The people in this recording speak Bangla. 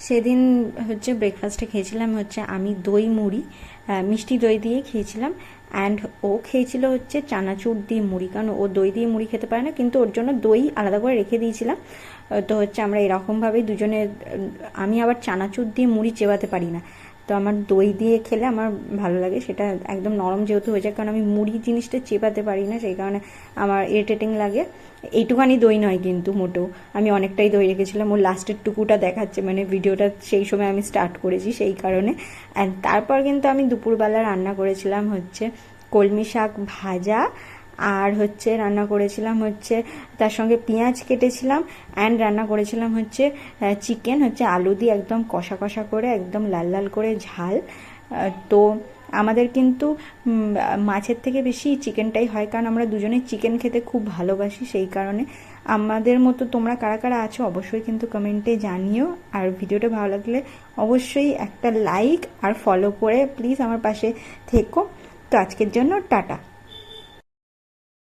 সেদিন হচ্ছে ব্রেকফাস্টে খেয়েছিলাম হচ্ছে আমি দই মুড়ি, মিষ্টি দই দিয়ে খেয়েছিলাম। অ্যান্ড ও খেয়েছিল হচ্ছে চানাচুর দিয়ে মুড়ি, কারণ ও দই দিয়ে মুড়ি খেতে পারে না, কিন্তু ওর জন্য দই আলাদা করে রেখে দিয়েছিলাম। তো হচ্ছে আমরা এরকমভাবেই দুজনে, আমি আবার চানাচুর দিয়ে মুড়ি চেবাতে পারি না, তো আমার দই দিয়ে খেলে আমার ভালো লাগে, সেটা একদম নরম যেহেতু হয়ে যায়, কারণ আমি মুড়ি জিনিসটা চেপাতে পারি না, সেই কারণে আমার ইরিটেটিং লাগে। এইটুখানি দই নয় কিন্তু মোটেও, আমি অনেকটাই দই রেখেছিলাম, ওর লাস্টের টুকুটা দেখাচ্ছে, মানে ভিডিওটা সেই সময় আমি স্টার্ট করেছি সেই কারণে। অ্যান্ড তারপর কিন্তু আমি দুপুরবেলা রান্না করেছিলাম হচ্ছে কলমি শাক ভাজা, আর হচ্ছে রান্না করেছিলাম হচ্ছে তার সঙ্গে পেঁয়াজ কেটেছিলাম, অ্যান্ড রান্না করেছিলাম হচ্ছে চিকেন হচ্ছে আলু দিয়ে একদম কষা কষা করে, একদম লাল লাল করে ঝাল। তো আমাদের কিন্তু মাছের থেকে বেশি চিকেনটাই হয়, কারণ আমরা দুজনেই চিকেন খেতে খুব ভালোবাসি, সেই কারণে। আমাদের মতো তোমরা কারা কারা আছো অবশ্যই কিন্তু কমেন্টে জানিও, আর ভিডিওটা ভালো লাগলে অবশ্যই একটা লাইক আর ফলো করে প্লিজ আমার পাশে থেকো। তো আজকের জন্য টাটা।